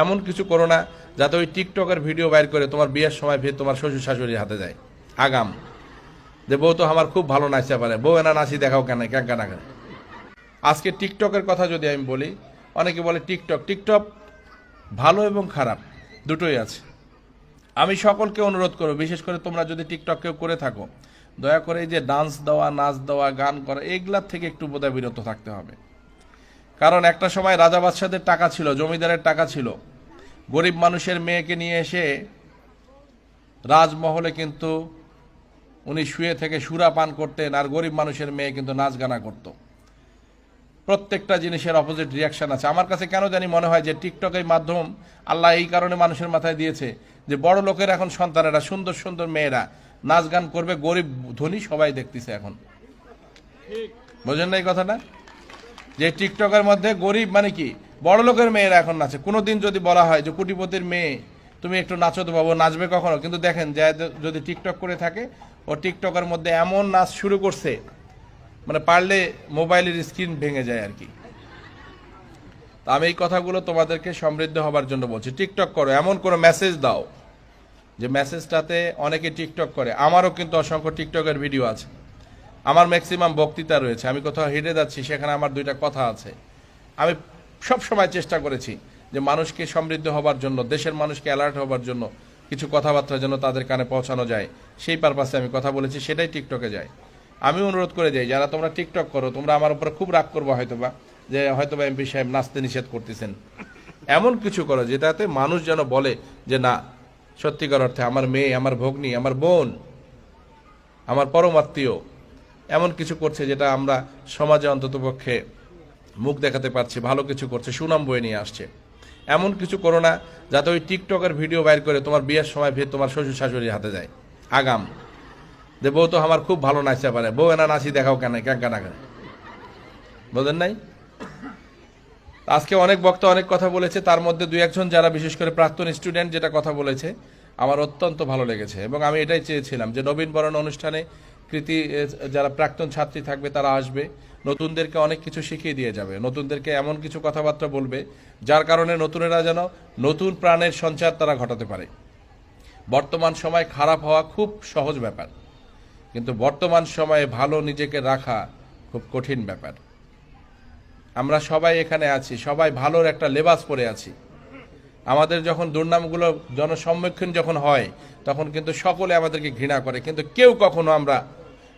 এমন কিছু করো না যাতে ওই টিকটকের ভিডিও বাইর করে তোমার বিয়ের সময় ফির তোমার শ্বশুর শাশুড়ির হাতে যায় আগাম, যে বউ তো আমার খুব ভালো নাচতে পারে, বউ এনা নাচি দেখাও কেন কেন কেন কেন। আজকে টিকটকের কথা যদি আমি বলি, অনেকে বলে টিকটক টিকটক ভালো এবং খারাপ দুটোই আছে। আমি সকলকে অনুরোধ করব, বিশেষ করে তোমরা যদি টিকটক কেউ করে থাকো, দয়া করে এই যে ডান্স দেওয়া, নাচ দেওয়া, গান করা, এগুলার থেকে একটু বোধহয় বিরত থাকতে হবে। কারণ একটা সময় রাজা বাদশাদের টাকা ছিল, জমিদারের টাকা ছিল, গরিব মানুষের মেয়েকে নিয়ে এসে রাজমহলে কিন্তু উনি শুয়ে থেকে সুরা পান করতেন, আর গরিব মানুষের মেয়ে কিন্তু নাচ গানা করত। প্রত্যেকটা জিনিসের অপোজিট রিয়াকশন আছে। আমার কাছে কেন জানি মনে হয় যে টিকটকের মাধ্যম আল্লাহ এই কারণে মানুষের মাথায় দিয়েছে যে বড় লোকের এখন সন্তানেরা, সুন্দর সুন্দর মেয়েরা নাচ গান করবে, গরিব ধনী সবাই দেখতেছে এখন। বোঝেন না এই কথাটা? যে টিকটকের মধ্যে গরিব মানে কি, বড় লোকের মেয়েরা এখন নাচে। কোনোদিন যদি বলা হয় যে কোটিপতির মেয়ে তুমি একটু নাচো তো বাবু, নাচবে কখনো? কিন্তু দেখেন যে যদি টিকটক করে থাকে, ও টিকটকের মধ্যে এমন নাচ শুরু করছে, মানে পারলে মোবাইলের স্ক্রিন ভেঙে যায় আর কি। তা আমি এই কথাগুলো তোমাদেরকে সমৃদ্ধ হবার জন্য বলছি। টিকটক করো, এমন কোনো মেসেজ দাও যে মেসেজটাতে অনেকে টিকটক করে। আমারও কিন্তু অসংখ্য টিকটকের ভিডিও আছে, আমার ম্যাক্সিমাম বক্তৃতা রয়েছে, আমি কোথাও হেঁটে যাচ্ছি সেখানে আমার দুইটা কথা আছে। আমি সব সময় চেষ্টা করেছি যে মানুষকে সমৃদ্ধ হবার জন্য, দেশের মানুষকে অ্যালার্ট হবার জন্য কিছু কথাবার্তা যেন তাদের কানে পৌঁছানো যায়, সেই পারপাসে আমি কথা বলেছি, সেটাই টিকটকে যায়। আমি অনুরোধ করে যাই, যারা তোমরা টিকটক করো, তোমরা আমার উপরে খুব রাগ করবো হয়তোবা, যে হয়তোবা এমপি সাহেব নাচতে নিষেধ করতেছেন। এমন কিছু করো যেটাতে মানুষ যেন বলে যে না, সত্যিকার অর্থে আমার মেয়ে, আমার ভগ্নী, আমার বোন, আমার পরমাত্মীয় এমন কিছু করছে যেটা আমরা সমাজে অন্ততপক্ষে মুখ দেখাতে পারছি, ভালো কিছু করছে, সুনাম বয়ে নিয়ে আসছে। এমন কিছু করো না যাতে ওই টিকটকের ভিডিও বাইর করে তোমার বিয়ের সময় ফির তোমার শ্বশুর শাশুড়ির হাতে যায় আগাম, যে বউ তো আমার খুব ভালো নাচতে পারে, বউ এনা নাচি দেখাও কেন কেন কেন কেন। বোঝেন নাই? আজকে অনেক বক্তা অনেক কথা বলেছে, তার মধ্যে দুই একজন যারা বিশেষ করে প্রাক্তন স্টুডেন্ট যেটা কথা বলেছে আমার অত্যন্ত ভালো লেগেছে, এবং আমি এটাই চেয়েছিলাম যে নবীনবরণ অনুষ্ঠানে কৃতি যারা প্রাক্তন ছাত্রী থাকবে তারা আসবে, নতুনদেরকে অনেক কিছু শিখিয়ে দিয়ে যাবে, নতুনদেরকে এমন কিছু কথাবার্তা বলবে যার কারণে নতুনেরা যেন নতুন প্রাণের সঞ্চার তারা ঘটাতে পারে। বর্তমান সময় খারাপ হওয়া খুব সহজ ব্যাপার, কিন্তু বর্তমান সময়ে ভালো নিজেকে রাখা খুব কঠিন ব্যাপার। আমরা সবাই এখানে আছি, সবাই ভালোর একটা লেবাস পরে আছি। আমাদের যখন দুর্নামগুলো জনসম্মুখীন যখন হয়, তখন কিন্তু সকলে আমাদেরকে ঘৃণা করে, কিন্তু কেউ কখনো আমরা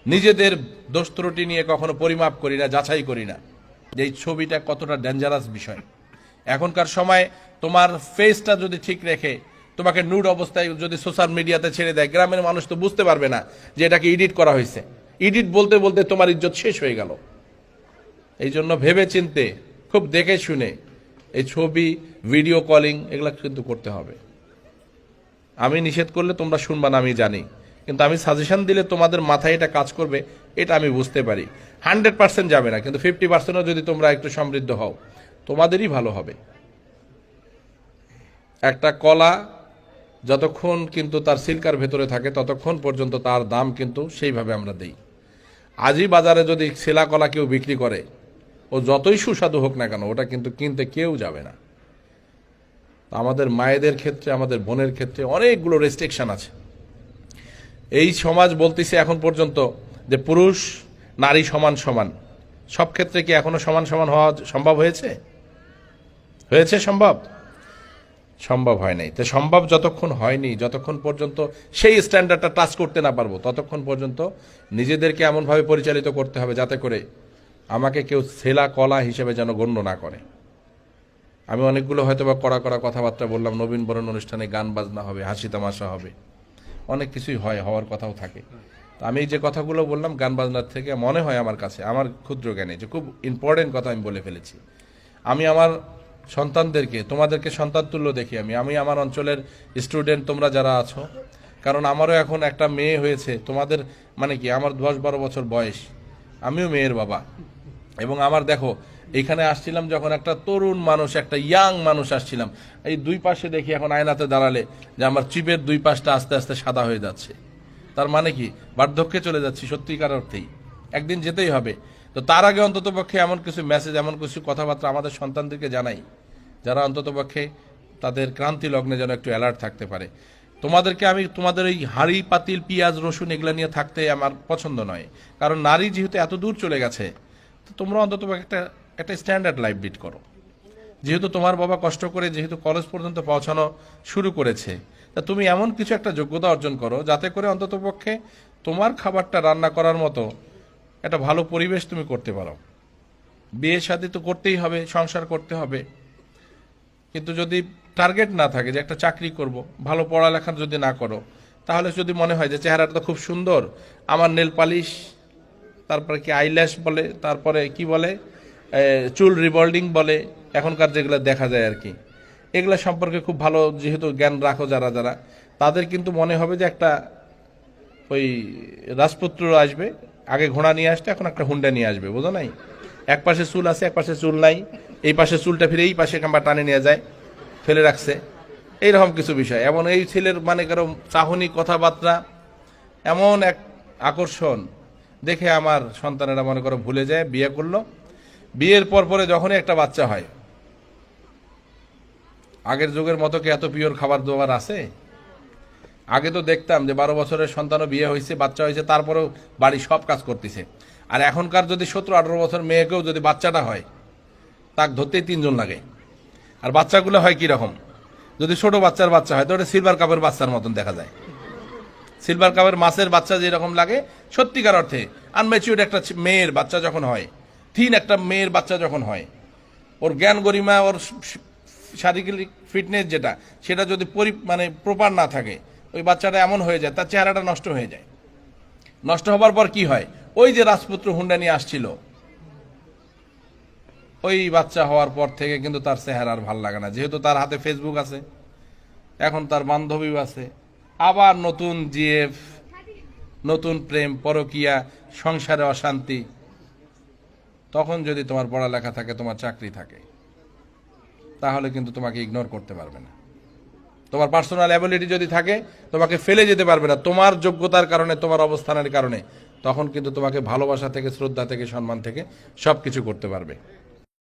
নিজেদের দোষ ত্রুটি নিয়ে কখনো পরিমাপ করি না, যাচাই করি না যে এই ছবিটা কতটা ডেঞ্জারাস বিষয়। এখনকার সময় তোমার ফেসটা যদি ঠিক রেখে তোমাকে নুড অবস্থায় যদি সোশ্যাল মিডিয়াতে ছেড়ে দেয়, গ্রামের মানুষ তো বুঝতে পারবে না যে এটাকে এডিট করা হয়েছে। এডিট বলতে বলতে তোমার ইজ্জত শেষ হয়ে গেল। এই জন্য ভেবে চিনতে, খুব দেখে শুনে এই ছবি, ভিডিও কলিং এগুলো কিন্তু করতে হবে। আমি নিষেধ করলে তোমরা শুনবা না আমি জানি, কিন্তু আমি সাজেশন দিলে তোমাদের মাথায় এটা কাজ করবে এটা আমি বুঝতে পারি। 100% যাবে না, কিন্তু 50%ও যদি তোমরা একটু সমৃদ্ধ হও তোমাদেরই ভালো হবে। একটা কলা যতক্ষণ কিন্তু তার সিল্কার ভেতরে থাকে ততক্ষণ পর্যন্ত তার দাম কিন্তু সেইভাবে আমরা দেই। আজই বাজারে যদি ছেলা কলা কেউ বিক্রি করে, ও যতই সুস্বাদু হোক না কেন, ওটা কিন্তু কিনতে কেউ যাবে না। আমাদের মায়েদের ক্ষেত্রে, আমাদের বোনের ক্ষেত্রে অনেকগুলো রেস্ট্রিকশন আছে। এই সমাজ বলতেছে এখন পর্যন্ত যে পুরুষ নারী সমান সমান, সব ক্ষেত্রে কি এখনো সমান সমান হওয়া সম্ভব হয়েছে? সম্ভব? সম্ভব হয় নাই। তো সম্ভব যতক্ষণ হয়নি, যতক্ষণ পর্যন্ত সেই স্ট্যান্ডার্ডটা টাচ করতে না পারবো, ততক্ষণ পর্যন্ত নিজেদেরকে এমনভাবে পরিচালিত করতে হবে যাতে করে আমাকে কেউ ছেলা কলা হিসেবে যেন গণ্য না করে। আমি অনেকগুলো হয়তো বা কড়া কড়া কথাবার্তা বললাম, নবীনবরণ অনুষ্ঠানে গান বাজনা হবে, হাসি তামাশা হবে, অনেক কিছুই হয়, হওয়ার কথাও থাকে। আমি যে কথাগুলো বললাম গান বাজনার থেকে মনে হয় আমার কাছে, আমার ক্ষুদ্র জ্ঞানে, যে খুব ইম্পর্টেন্ট কথা আমি বলে ফেলেছি। আমি আমার সন্তানদেরকে, তোমাদেরকে সন্তান তুল্য দেখি আমি আমার অঞ্চলের স্টুডেন্ট তোমরা যারা আছো, কারণ আমারও এখন একটা মেয়ে হয়েছে, তোমাদের মানে কি আমার 10-12 বছর বয়স, আমিও মেয়ের বাবা। এবং আমার দেখো এখানে আসছিলাম যখন, একটা তরুণ মানুষ, একটা ইয়াং মানুষ আসছিলাম, এই দুই পাশে দেখি এখন আয়নাতে দাঁড়ালে যে আমার চিপের দুই পাশটা আস্তে আস্তে সাদা হয়ে যাচ্ছে। তার মানে কি, বার্ধক্যে চলে যাচ্ছি সত্যিকার অর্থেই, একদিন যেতেই হবে। তো তার আগে অন্ততপক্ষে এমন কিছু মেসেজ, এমন কিছু কথাবার্তা আমাদের সন্তানদেরকে জানাই, যারা অন্ততপক্ষে তাদের ক্রান্তি লগ্নে যেন একটু অ্যালার্ট থাকতে পারে। তোমাদেরকে আমি তোমাদের এই হাঁড়ি পাতিল পেঁয়াজ রসুন এগুলো নিয়ে থাকতে আমার পছন্দ নয়, কারণ নারী যেহেতু এত দূর চলে গেছে, তো তোমরা অন্তত একটা একটা স্ট্যান্ডার্ড লাইফ লিড করো। যেহেতু তোমার বাবা কষ্ট করে যেহেতু কলেজ পর্যন্ত পৌঁছানো শুরু করেছে, তা তুমি এমন কিছু একটা যোগ্যতা অর্জন করো যাতে করে অন্তত পক্ষে তোমার খাবারটা রান্না করার মতো একটা ভালো পরিবেশ তুমি করতে পারো। বিয়ে শাদী তো করতেই হবে, সংসার করতে হবে, কিন্তু যদি টার্গেট না থাকে যে একটা চাকরি করব, ভালো পড়ালেখা যদি না করো, তাহলে যদি মনে হয় যে চেহারাটা তো খুব সুন্দর, আমার নেল পালিশ, তারপরে কি আইল্যাশ বলে, তারপরে কি বলে চুল রিবল্ডিং বলে, এখনকার যেগুলো দেখা যায় আর কি, এগুলো সম্পর্কে খুব ভালো যেহেতু জ্ঞান রাখো যারা যারা, তাদের কিন্তু মনে হবে যে একটা ওই রাজপুত্র আসবে, আগে ঘোড়া নিয়ে আসতে এখন একটা হুন্ডা নিয়ে আসবে, বোঝো নাই? এক পাশে চুল আছে, এক পাশে চুল নাই, এই পাশে চুলটা ফিরে এই পাশে কাম্বা টানে নিয়ে যায়, ফেলে রাখছে, এইরকম কিছু বিষয়। এমন এই ছেলের মানে কারো চাহনি কথাবার্তা এমন এক আকর্ষণ দেখে আমার সন্তানেরা মনে করো ভুলে যায়, বিয়ে করলো, বিয়ের পর পরে যখনই একটা বাচ্চা হয়, আগের যুগের মতো কি এত পিওর খাবার দাবার আছে? আগে তো দেখতাম যে 12 বছরের সন্তানও বিয়ে হয়েছে, বাচ্চা হয়েছে, তারপরেও বাড়ি সব কাজ করতেছে। আর এখনকার যদি 17-18 বছর মেয়েকেও যদি বাচ্চাটা হয়, তাকে ধরতেই 3 জন লাগে। আর বাচ্চাগুলো হয় কি রকম, যদি ছোট বাচ্চার বাচ্চা হয় তো ওটা সিলভার কাপের বাচ্চার মতন দেখা যায়। সিলভার কাপের মাছের বাচ্চা যেরকম লাগে, সত্যিকার অর্থে আনম্যাচিউর্ড একটা মেয়ের বাচ্চা যখন হয়, থিন একটা মেয়ের বাচ্চা যখন হয়, ওর জ্ঞান গরিমা, ওর শারীরিক ফিটনেস যেটা, সেটা যদি মানে প্রপার না থাকে, ওই বাচ্চাটা এমন হয়ে যায়, তার চেহারাটা নষ্ট হয়ে যায়। নষ্ট হবার পর কি হয়, ওই যে রাজপুত্র হুন্ডা নিয়ে আসছিল, ওই বাচ্চা হওয়ার পর থেকে কিন্তু তার চেহারা আর ভাল লাগে না, যেহেতু তার হাতে ফেসবুক আছে, এখন তার বান্ধবীও আছে, আবার নতুন জিএফ, নতুন প্রেম, পরকিয়া, সংসারে অশান্তি। তখন যদি তোমার পড়ালেখা থাকে, তোমার চাকরি থাকে, তাহলে কিন্তু তোমাকে ইগনোর করতে পারবে না। তোমার পার্সোনাল অ্যাবিলিটি যদি থাকে, তোমাকে ফেলে যেতে পারবে না তোমার যোগ্যতার কারণে, তোমার অবস্থানের কারণে। তখন কিন্তু তোমাকে ভালোবাসা থেকে, শ্রদ্ধা থেকে, সম্মান থেকে সবকিছু করতে পারবে।